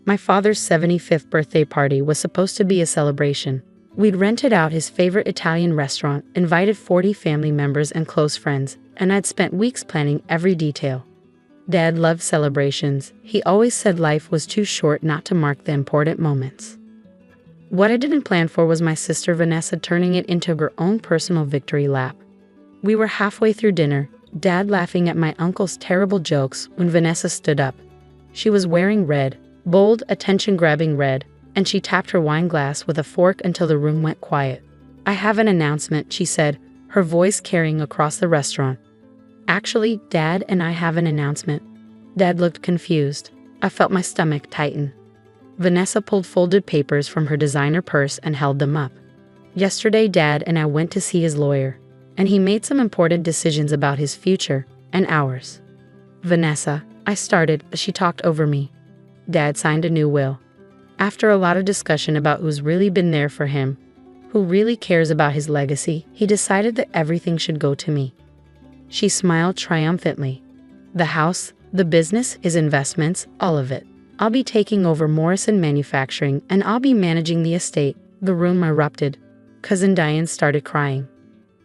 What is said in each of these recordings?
My father's 75th birthday party was supposed to be a celebration. We'd rented out his favorite Italian restaurant, invited 40 family members and close friends, and I'd spent weeks planning every detail. Dad loved celebrations. He always said life was too short not to mark the important moments. What I didn't plan for was my sister Vanessa turning it into her own personal victory lap. We were halfway through dinner, Dad laughing at my uncle's terrible jokes, when Vanessa stood up. She was wearing red, bold, attention-grabbing red, and she tapped her wine glass with a fork until the room went quiet. "I have an announcement," she said, her voice carrying across the restaurant. "Actually, Dad and I have an announcement." Dad looked confused. I felt my stomach tighten. Vanessa pulled folded papers from her designer purse and held them up. "Yesterday, Dad and I went to see his lawyer, and he made some important decisions about his future and ours." "Vanessa," I started, but she talked over me. "Dad signed a new will. After a lot of discussion about who's really been there for him, who really cares about his legacy, he decided that everything should go to me." She smiled triumphantly. "The house, the business, his investments, all of it. I'll be taking over Morrison Manufacturing and I'll be managing the estate." The room erupted. Cousin Diane started crying.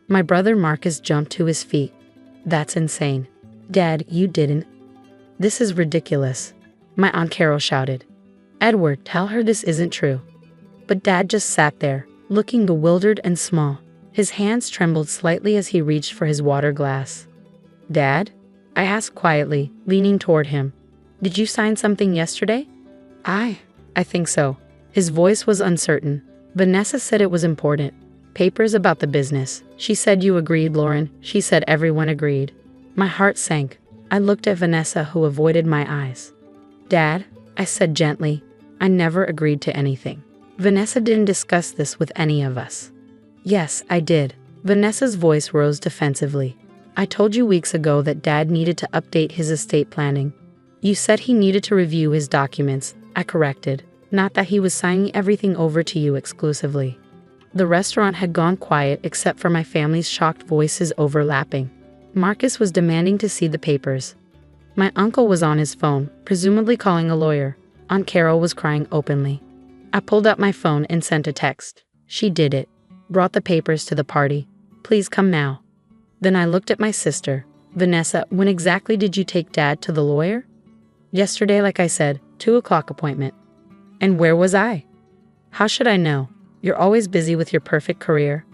My brother Marcus jumped to his feet. "That's insane. Dad, you didn't." "This is ridiculous," my Aunt Carol shouted. "Edward, tell her this isn't true." But Dad just sat there, looking bewildered and small. His hands trembled slightly as he reached for his water glass. "Dad?" I asked quietly, leaning toward him. "Did you sign something yesterday?" I think so." His voice was uncertain. "Vanessa said it was important. Papers about the business. She said you agreed, Lauren." She said everyone agreed. My heart sank. I looked at Vanessa, who avoided my eyes. "Dad," I said gently, "I never agreed to anything. Vanessa didn't discuss this with any of us." "Yes, I did." Vanessa's voice rose defensively. "I told you weeks ago that Dad needed to update his estate planning. You said he needed to review his documents," I corrected, "not that he was signing everything over to you exclusively." The restaurant had gone quiet except for my family's shocked voices overlapping. Marcus was demanding to see the papers. My uncle was on his phone, presumably calling a lawyer. Aunt Carol was crying openly. I pulled out my phone and sent a text. She did it. "Brought the papers to the party. Please come now." Then I looked at my sister. "Vanessa, when exactly did you take Dad to the lawyer?" "Yesterday, like I said, 2:00 appointment." "And where was I?" "How should I know? You're always busy with your perfect career."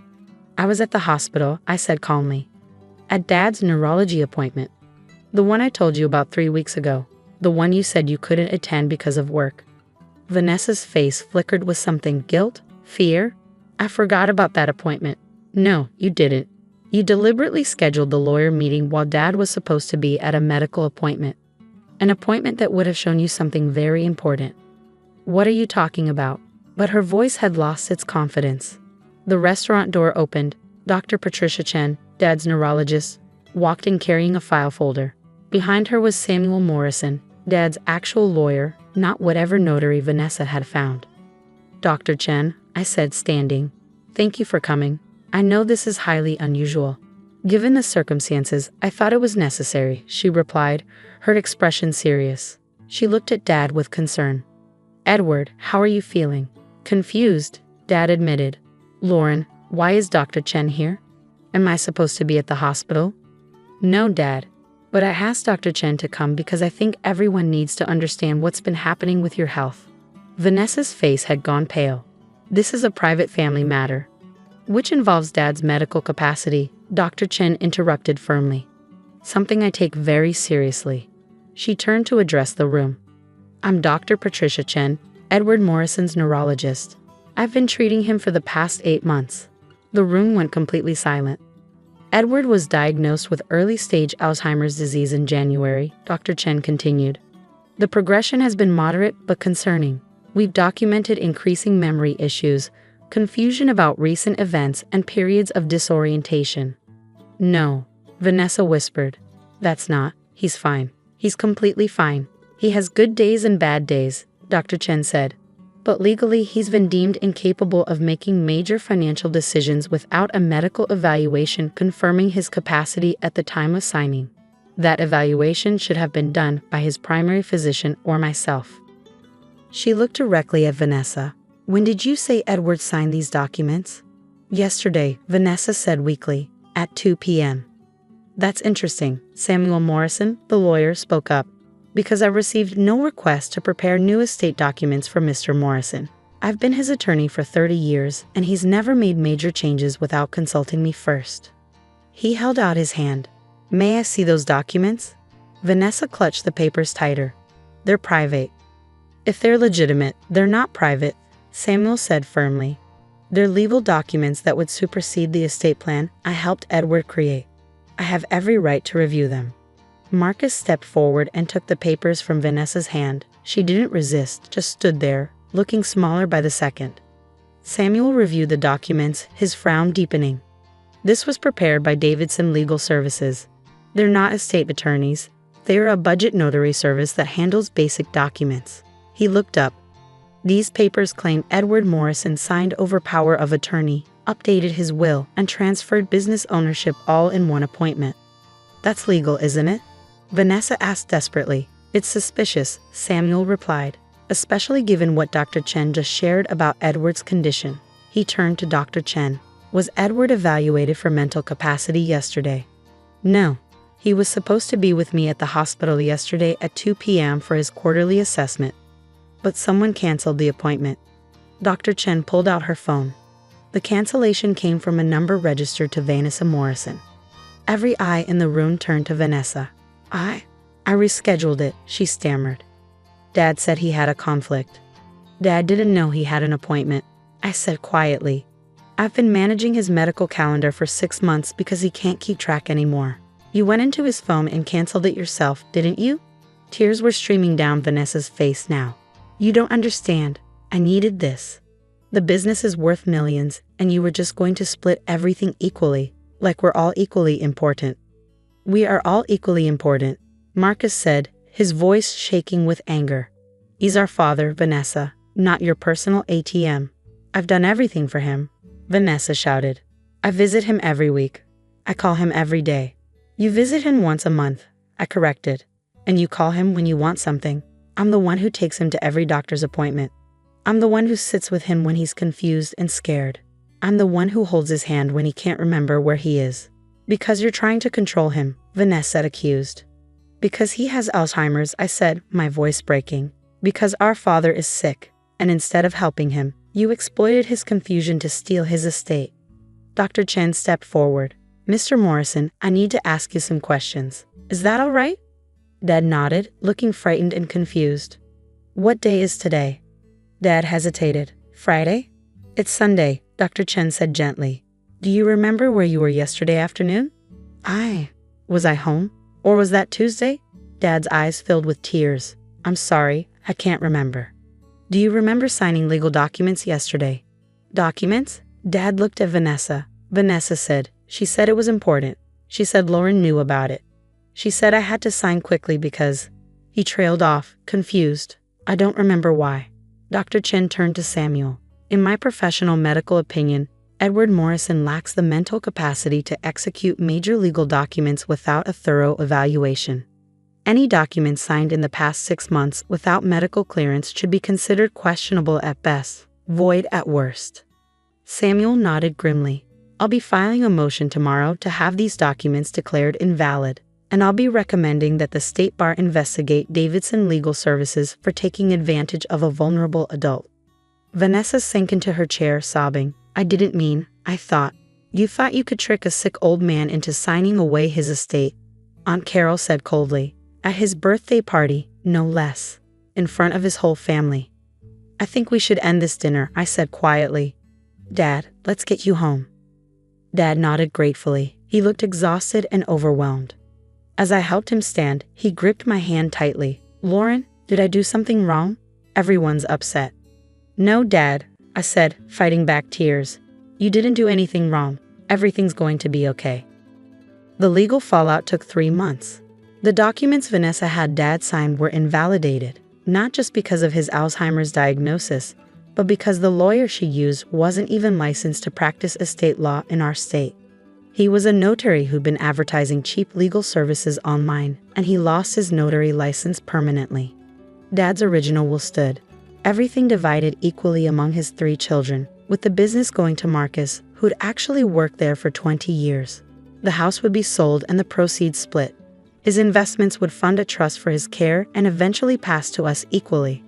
"I was at the hospital," I said calmly. "At Dad's neurology appointment. The one I told you about 3 weeks ago. The one you said you couldn't attend because of work." Vanessa's face flickered with something. Guilt? Fear? "I forgot about that appointment." "No, you didn't. You deliberately scheduled the lawyer meeting while Dad was supposed to be at a medical appointment. An appointment that would have shown you something very important." "What are you talking about?" But her voice had lost its confidence. The restaurant door opened. Dr. Patricia Chen, Dad's neurologist, walked in carrying a file folder. Behind her was Samuel Morrison, Dad's actual lawyer, not whatever notary Vanessa had found. "Dr. Chen," I said, standing, "thank you for coming. I know this is highly unusual." "Given the circumstances, I thought it was necessary," she replied, her expression serious. She looked at Dad with concern. "Edward, how are you feeling?" "Confused," Dad admitted. "Lauren, why is Dr. Chen here? Am I supposed to be at the hospital?" "No, Dad. But I asked Dr. Chen to come because I think everyone needs to understand what's been happening with your health." Vanessa's face had gone pale. "This is a private family matter, which involves Dad's medical capacity," Dr. Chen interrupted firmly. "Something I take very seriously." She turned to address the room. "I'm Dr. Patricia Chen, Edward Morrison's neurologist. I've been treating him for the past 8 months." The room went completely silent. "Edward was diagnosed with early-stage Alzheimer's disease in January," Dr. Chen continued. "The progression has been moderate but concerning. We've documented increasing memory issues, confusion about recent events, and periods of disorientation." "No," Vanessa whispered. "That's not. He's fine. He's completely fine. He has good days and bad days," Dr. Chen said. "But legally, he's been deemed incapable of making major financial decisions without a medical evaluation confirming his capacity at the time of signing. That evaluation should have been done by his primary physician or myself." She looked directly at Vanessa. When did you say Edward signed these documents? Yesterday, Vanessa said weakly, at 2 p.m. That's interesting, Samuel Morrison, the lawyer, spoke up. Because I've received no request to prepare new estate documents for Mr. Morrison. I've been his attorney for 30 years, and he's never made major changes without consulting me first. He held out his hand. May I see those documents? Vanessa clutched the papers tighter. They're private. If they're legitimate, they're not private, Samuel said firmly. They're legal documents that would supersede the estate plan I helped Edward create. I have every right to review them. Marcus stepped forward and took the papers from Vanessa's hand. She didn't resist, just stood there, looking smaller by the second. Samuel reviewed the documents, his frown deepening. This was prepared by Davidson Legal Services. They're not estate attorneys. They are a budget notary service that handles basic documents. He looked up. These papers claim Edward Morrison signed over power of attorney, updated his will, and transferred business ownership all in one appointment. That's legal, isn't it? Vanessa asked desperately. It's suspicious, Samuel replied, especially given what Dr. Chen just shared about Edward's condition. He turned to Dr. Chen. Was Edward evaluated for mental capacity yesterday? No. He was supposed to be with me at the hospital yesterday at 2 p.m. for his quarterly assessment. But someone canceled the appointment. Dr. Chen pulled out her phone. The cancellation came from a number registered to Vanessa Morrison. Every eye in the room turned to Vanessa. I rescheduled it, she stammered. Dad said he had a conflict. Dad didn't know he had an appointment, I said quietly. I've been managing his medical calendar for 6 months because he can't keep track anymore. You went into his phone and canceled it yourself, didn't you? Tears were streaming down Vanessa's face now. You don't understand. I needed this. The business is worth millions, and you were just going to split everything equally, like we're all equally important. We are all equally important, Marcus said, his voice shaking with anger. He's our father, Vanessa, not your personal ATM. I've done everything for him, Vanessa shouted. I visit him every week. I call him every day. You visit him once a month, I corrected. And you call him when you want something. I'm the one who takes him to every doctor's appointment. I'm the one who sits with him when he's confused and scared. I'm the one who holds his hand when he can't remember where he is. Because you're trying to control him, Vanessa accused. Because he has Alzheimer's, I said, my voice breaking. Because our father is sick, and instead of helping him, you exploited his confusion to steal his estate. Dr. Chen stepped forward. Mr. Morrison, I need to ask you some questions. Is that all right? Dad nodded, looking frightened and confused. What day is today? Dad hesitated. Friday? It's Sunday, Dr. Chen said gently. Do you remember where you were yesterday afternoon? Was I home? Or was that Tuesday? Dad's eyes filled with tears. I'm sorry, I can't remember. Do you remember signing legal documents yesterday? Documents? Dad looked at Vanessa. Vanessa said. She said it was important. She said Lauren knew about it. She said I had to sign quickly because... He trailed off, confused. I don't remember why. Dr. Chen turned to Samuel. In my professional medical opinion, Edward Morrison lacks the mental capacity to execute major legal documents without a thorough evaluation. Any documents signed in the past 6 months without medical clearance should be considered questionable at best, void at worst. Samuel nodded grimly. I'll be filing a motion tomorrow to have these documents declared invalid, and I'll be recommending that the State Bar investigate Davidson Legal Services for taking advantage of a vulnerable adult. Vanessa sank into her chair, sobbing. I didn't mean, I thought. You thought you could trick a sick old man into signing away his estate, Aunt Carol said coldly. At his birthday party, no less. In front of his whole family. I think we should end this dinner, I said quietly. Dad, let's get you home. Dad nodded gratefully. He looked exhausted and overwhelmed. As I helped him stand, he gripped my hand tightly. Lauren, did I do something wrong? Everyone's upset. No, Dad, I said, fighting back tears. You didn't do anything wrong. Everything's going to be okay. The legal fallout took 3 months. The documents Vanessa had Dad sign were invalidated, not just because of his Alzheimer's diagnosis, but because the lawyer she used wasn't even licensed to practice estate law in our state. He was a notary who'd been advertising cheap legal services online, and he lost his notary license permanently. Dad's original will stood. Everything divided equally among his 3 children, with the business going to Marcus, who'd actually worked there for 20 years. The house would be sold and the proceeds split. His investments would fund a trust for his care and eventually pass to us equally.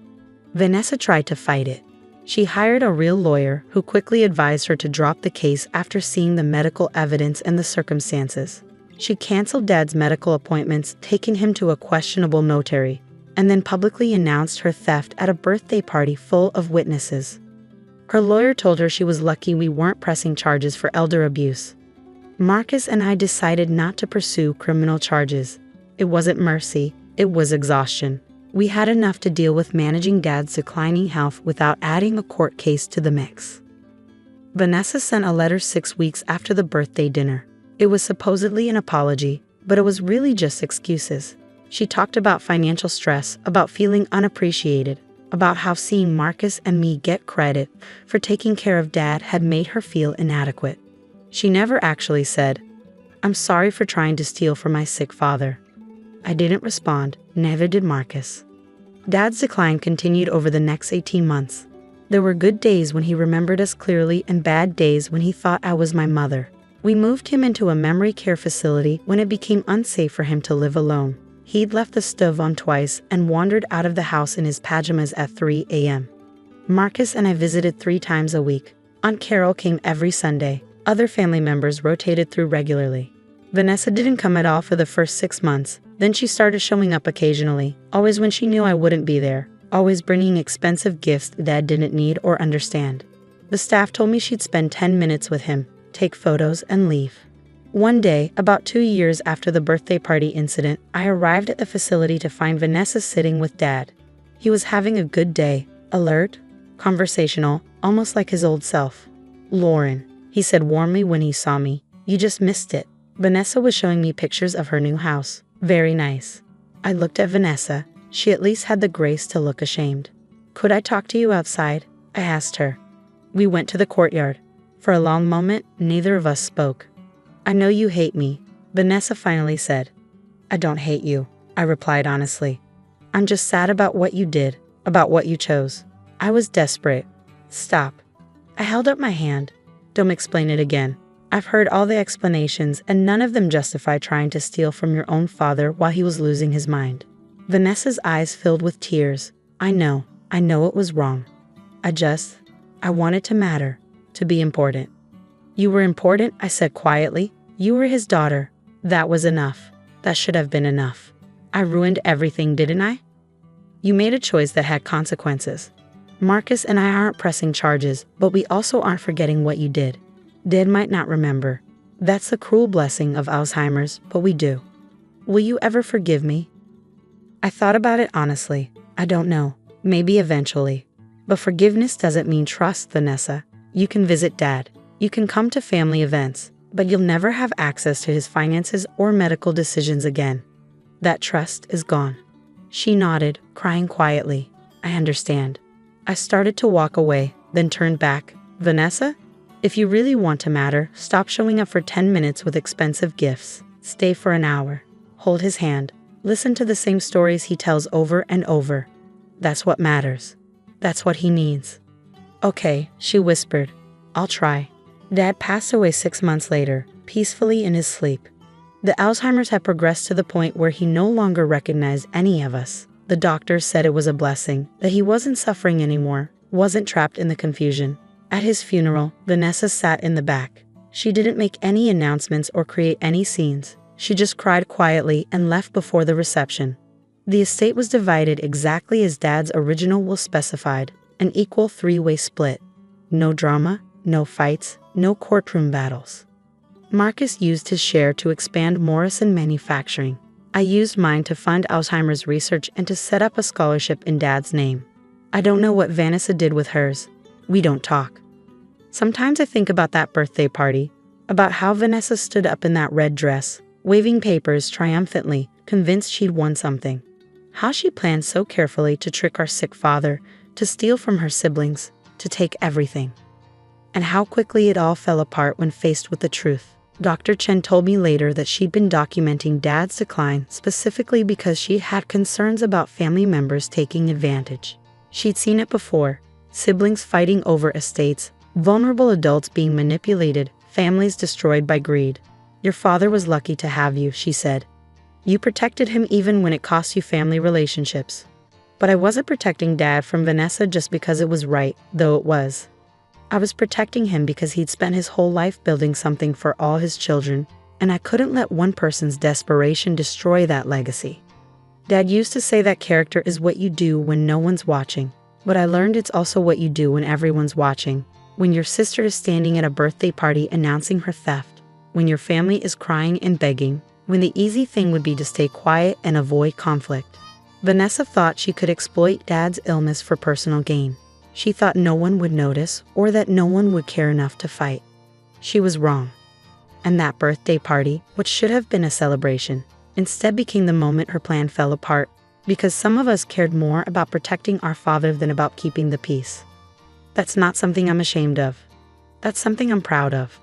Vanessa tried to fight it. She hired a real lawyer who quickly advised her to drop the case after seeing the medical evidence and the circumstances. She canceled Dad's medical appointments, taking him to a questionable notary, and then publicly announced her theft at a birthday party full of witnesses. Her lawyer told her she was lucky we weren't pressing charges for elder abuse. Marcus and I decided not to pursue criminal charges. It wasn't mercy, it was exhaustion. We had enough to deal with managing Dad's declining health without adding a court case to the mix. Vanessa sent a letter 6 weeks after the birthday dinner. It was supposedly an apology, but it was really just excuses. She talked about financial stress, about feeling unappreciated, about how seeing Marcus and me get credit for taking care of Dad had made her feel inadequate. She never actually said, "I'm sorry for trying to steal from my sick father." I didn't respond, neither did Marcus. Dad's decline continued over the next 18 months. There were good days when he remembered us clearly and bad days when he thought I was my mother. We moved him into a memory care facility when it became unsafe for him to live alone. He'd left the stove on twice and wandered out of the house in his pajamas at 3 a.m. Marcus and I visited 3 times a week. Aunt Carol came every Sunday. Other family members rotated through regularly. Vanessa didn't come at all for the first 6 months. Then she started showing up occasionally, always when she knew I wouldn't be there, always bringing expensive gifts Dad didn't need or understand. The staff told me she'd spend 10 minutes with him, take photos, and leave. One day, about 2 years after the birthday party incident, I arrived at the facility to find Vanessa sitting with Dad. He was having a good day, alert, conversational, almost like his old self. "Lauren," he said warmly when he saw me, "you just missed it." Vanessa was showing me pictures of her new house. Very nice. I looked at Vanessa. She at least had the grace to look ashamed. "Could I talk to you outside?" I asked her. We went to the courtyard. For a long moment, neither of us spoke. "I know you hate me," Vanessa finally said. "I don't hate you," I replied honestly. "I'm just sad about what you did, about what you chose." I was desperate. "Stop." I held up my hand. "Don't explain it again. I've heard all the explanations and none of them justify trying to steal from your own father while he was losing his mind." Vanessa's eyes filled with tears. I know it was wrong. I wanted to matter, to be important." "You were important," I said quietly. "You were his daughter. That was enough. That should have been enough. I ruined everything, didn't I?" "You made a choice that had consequences. Marcus and I aren't pressing charges, but we also aren't forgetting what you did. Dad might not remember. That's the cruel blessing of Alzheimer's, but we do. Will you ever forgive me?" I thought about it honestly. I don't know. Maybe eventually. But forgiveness doesn't mean trust, Vanessa. You can visit Dad. You can come to family events, but you'll never have access to his finances or medical decisions again. That trust is gone. She nodded, crying quietly. I understand. I started to walk away, then turned back. "Vanessa? If you really want to matter, stop showing up for 10 minutes with expensive gifts. Stay for an hour. Hold his hand. Listen to the same stories he tells over and over. That's what matters. That's what he needs." "Okay," she whispered. "I'll try." Dad passed away 6 months later, peacefully in his sleep. The Alzheimer's had progressed to the point where he no longer recognized any of us. The doctors said it was a blessing, that he wasn't suffering anymore, wasn't trapped in the confusion. At his funeral, Vanessa sat in the back. She didn't make any announcements or create any scenes. She just cried quietly and left before the reception. The estate was divided exactly as Dad's original will specified, an equal 3-way split. No drama, no fights, no courtroom battles. Marcus used his share to expand Morrison Manufacturing. I used mine to fund Alzheimer's research and to set up a scholarship in Dad's name. I don't know what Vanessa did with hers. We don't talk. Sometimes I think about that birthday party, about how Vanessa stood up in that red dress, waving papers triumphantly, convinced she'd won something. How she planned so carefully to trick our sick father, to steal from her siblings, to take everything. And how quickly it all fell apart when faced with the truth. Dr. Chen told me later that she'd been documenting Dad's decline specifically because she had concerns about family members taking advantage. She'd seen it before: siblings fighting over estates, vulnerable adults being manipulated, families destroyed by greed. "Your father was lucky to have you," she said. "You protected him even when it cost you family relationships." But I wasn't protecting Dad from Vanessa just because it was right, though it was. I was protecting him because he'd spent his whole life building something for all his children, and I couldn't let one person's desperation destroy that legacy. Dad used to say that character is what you do when no one's watching, but I learned it's also what you do when everyone's watching. When your sister is standing at a birthday party announcing her theft, when your family is crying and begging, when the easy thing would be to stay quiet and avoid conflict. Vanessa thought she could exploit Dad's illness for personal gain. She thought no one would notice or that no one would care enough to fight. She was wrong. And that birthday party, which should have been a celebration, instead became the moment her plan fell apart, because some of us cared more about protecting our father than about keeping the peace. That's not something I'm ashamed of. That's something I'm proud of.